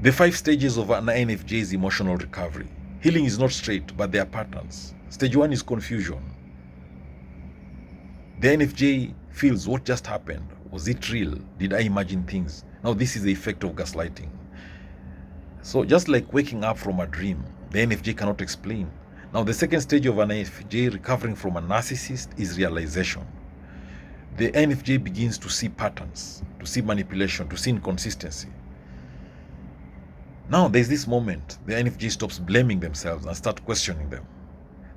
The 5 stages of an INFJ's emotional recovery. Healing is not straight, but there are patterns. Stage 1 is confusion. The INFJ feels, what just happened? Was it real? Did I imagine things? Now this is the effect of gaslighting. So just like waking up from a dream, the INFJ cannot explain. Now the second stage of an INFJ recovering from a narcissist is realization. The INFJ begins to see patterns, to see manipulation, to see inconsistency. Now there's this moment, the INFJ stops blaming themselves and start questioning them.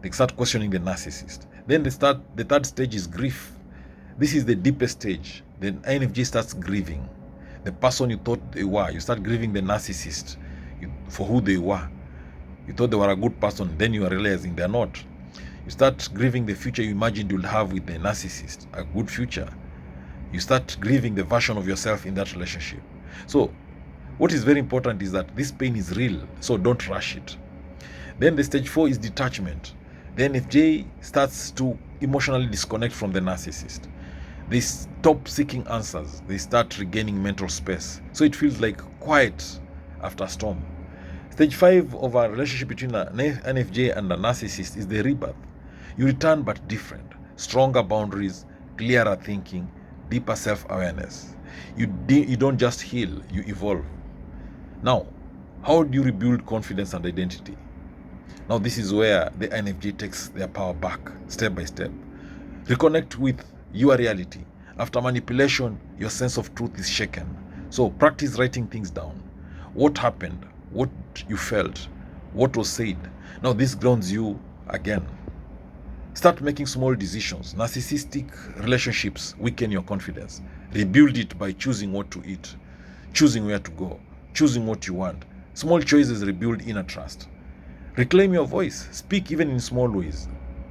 They start questioning the narcissist. Then the third stage is grief. This is the deepest stage. The INFJ starts grieving the person you thought they were. You start grieving the narcissist for who they were. You thought they were a good person, then you are realizing they're not. You start grieving the future you imagined you'll have with the narcissist, a good future. You start grieving the version of yourself in that relationship. So what is very important is that this pain is real, so don't rush it. Then the stage 4 is detachment. The INFJ starts to emotionally disconnect from the narcissist. They stop seeking answers. They start regaining mental space. So it feels like quiet after a storm. Stage 5 of a relationship between an INFJ and a narcissist is the rebirth. You return but different. Stronger boundaries, clearer thinking, deeper self-awareness. You don't just heal, you evolve. Now, how do you rebuild confidence and identity? Now this is where the INFJ takes their power back, step by step. Reconnect with your reality. After manipulation, your sense of truth is shaken. So practice writing things down. What happened? What you felt? What was said? Now this grounds you again. Start making small decisions. Narcissistic relationships weaken your confidence. Rebuild it by choosing what to eat, choosing where to go, choosing what you want. Small choices rebuild inner trust. Reclaim your voice. Speak even in small ways.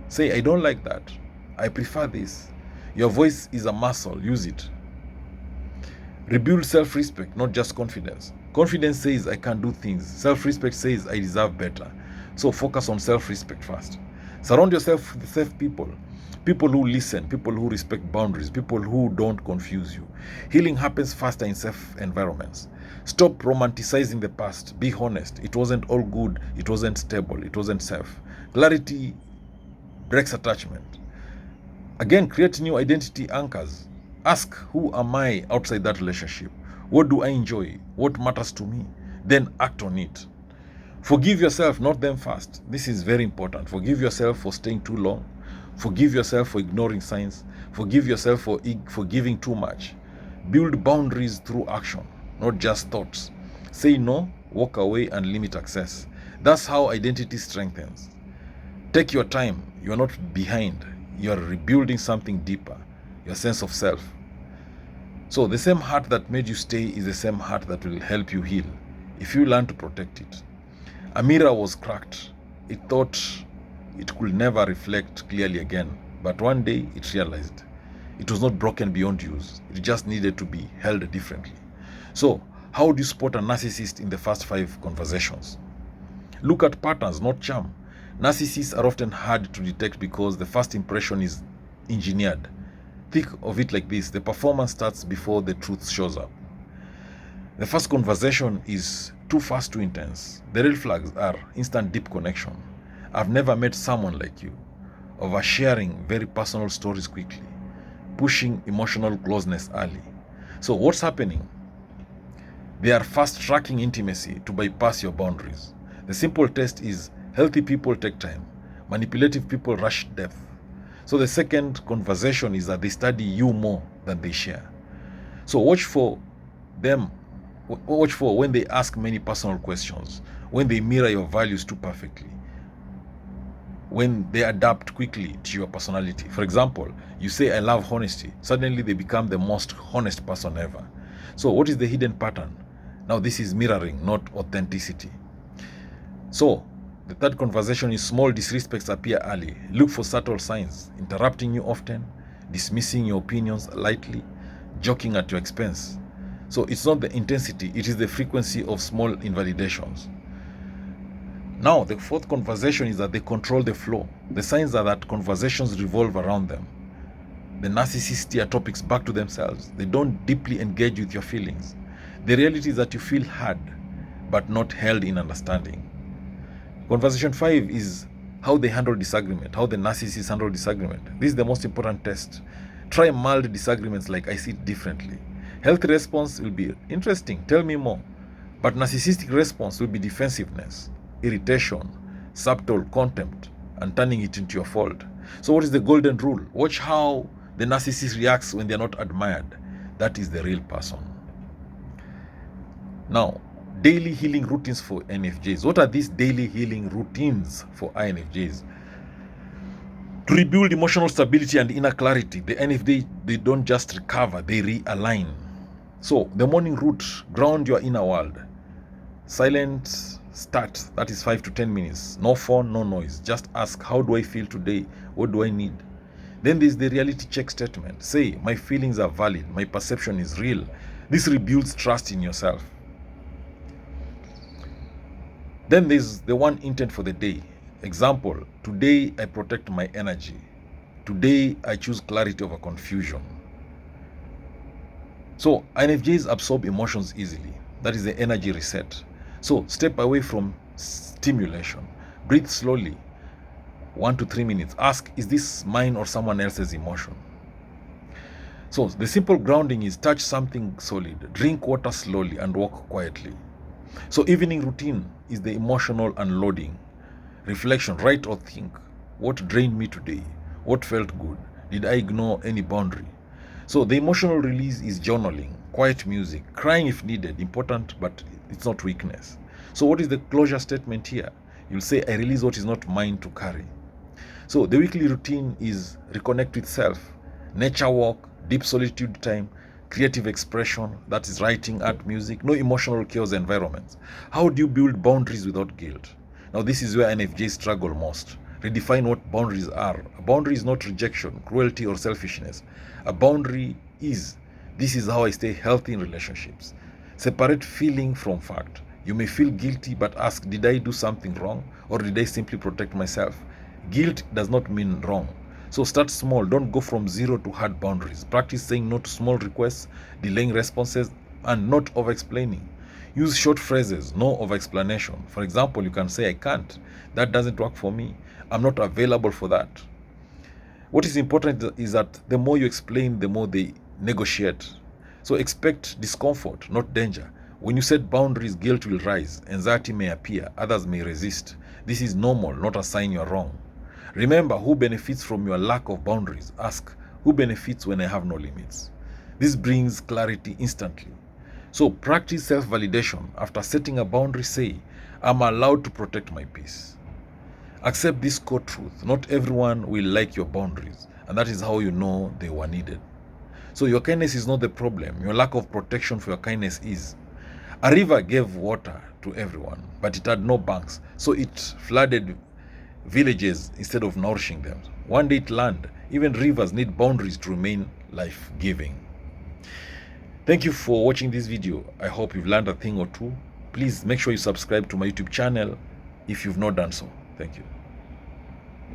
Say, I don't like that. I prefer this. Your voice is a muscle. Use it. Rebuild self-respect, not just confidence. Confidence says I can do things. Self-respect says I deserve better. So focus on self-respect first. Surround yourself with safe people. People who listen, people who respect boundaries, people who don't confuse you. Healing happens faster in safe environments. Stop romanticizing the past. Be honest. It wasn't all good. It wasn't stable. It wasn't safe. Clarity breaks attachment. Again, create new identity anchors. Ask, who am I outside that relationship? What do I enjoy? What matters to me? Then act on it. Forgive yourself, not them first. This is very important. Forgive yourself for staying too long. Forgive yourself for ignoring signs. Forgive yourself for giving too much. Build boundaries through action, not just thoughts. Say no, walk away, and limit access. That's how identity strengthens. Take your time. You are not behind. You are rebuilding something deeper, your sense of self. So the same heart that made you stay is the same heart that will help you heal if you learn to protect it. A mirror was cracked. It thought it could never reflect clearly again, but one day it realized it was not broken beyond use. It just needed to be held differently. So how do you spot a narcissist in the first 5 conversations? Look at patterns, not charm. Narcissists are often hard to detect because the first impression is engineered. Think of it like this: the performance starts before the truth shows up. The first conversation is too fast, too intense. The red flags are instant deep connection. I've never met someone like you. Oversharing very personal stories quickly. Pushing emotional closeness early. So what's happening? They are fast-tracking intimacy to bypass your boundaries. The simple test is: healthy people take time. Manipulative people rush depth. So the second conversation is that they study you more than they share. So watch for when they ask many personal questions, when they mirror your values too perfectly, when they adapt quickly to your personality. For example, you say, I love honesty. Suddenly they become the most honest person ever. So what is the hidden pattern? Now this is mirroring, not authenticity. So the third conversation is small disrespects appear early. Look for subtle signs: interrupting you often, dismissing your opinions lightly, joking at your expense. So it's not the intensity, it is the frequency of small invalidations. Now the fourth conversation is that they control the flow. The signs are that conversations revolve around them. The narcissists steer topics back to themselves. They don't deeply engage with your feelings. The reality is that you feel heard, but not held in understanding. Conversation 5 is how they handle disagreement, how the narcissists handle disagreement. This is the most important test. Try mild disagreements like I see it differently. Healthy response will be interesting, tell me more. But narcissistic response will be defensiveness, irritation, subtle contempt, and turning it into your fault. So what is the golden rule? Watch how the narcissist reacts when they are not admired. That is the real person. Now, daily healing routines for INFJs. What are these daily healing routines for INFJs? To rebuild emotional stability and inner clarity, the INFJ, they don't just recover, they realign. So, the morning route, ground your inner world. Silent start, that is 5 to 10 minutes. No phone, no noise. Just ask, how do I feel today? What do I need? Then there's the reality check statement. Say, my feelings are valid. My perception is real. This rebuilds trust in yourself. Then there's the one intent for the day. Example, today I protect my energy. Today I choose clarity over confusion. So INFJs absorb emotions easily. That is the energy reset. So step away from stimulation. Breathe slowly. 1 to 3 minutes. Ask, is this mine or someone else's emotion? So the simple grounding is touch something solid, drink water slowly, and walk quietly. So evening routine is the emotional unloading. Reflection, write or think. What drained me today? What felt good? Did I ignore any boundary? So the emotional release is journaling, quiet music, crying if needed, important, but it's not weakness. So what is the closure statement here? You'll say, I release what is not mine to carry. So the weekly routine is reconnect with self, nature walk, deep solitude time, creative expression, that is writing, art, music, no emotional chaos environments. How do you build boundaries without guilt? Now this is where INFJs struggle most. Redefine what boundaries are. A boundary is not rejection, cruelty, or selfishness. A boundary is, this is how I stay healthy in relationships. Separate feeling from fact. You may feel guilty, but ask, did I do something wrong, or did I simply protect myself? Guilt does not mean wrong. So start small, don't go from zero to hard boundaries. Practice saying no to small requests, delaying responses, and not over-explaining. Use short phrases, no over-explanation. For example, you can say, I can't. That doesn't work for me. I'm not available for that. What is important is that the more you explain, the more they negotiate. So expect discomfort, not danger. When you set boundaries, guilt will rise, anxiety may appear, others may resist. This is normal, not a sign you're wrong. Remember, who benefits from your lack of boundaries? Ask, who benefits when I have no limits? This brings clarity instantly. So practice self-validation. After setting a boundary, say, I'm allowed to protect my peace. Accept this core truth. Not everyone will like your boundaries, and that is how you know they were needed. So your kindness is not the problem. Your lack of protection for your kindness is. A river gave water to everyone, but it had no banks, so it flooded villages instead of nourishing them. One day it learned, even rivers need boundaries to remain life-giving. Thank you for watching this video. I hope you've learned a thing or two. Please make sure you subscribe to my YouTube channel if you've not done so. Thank you.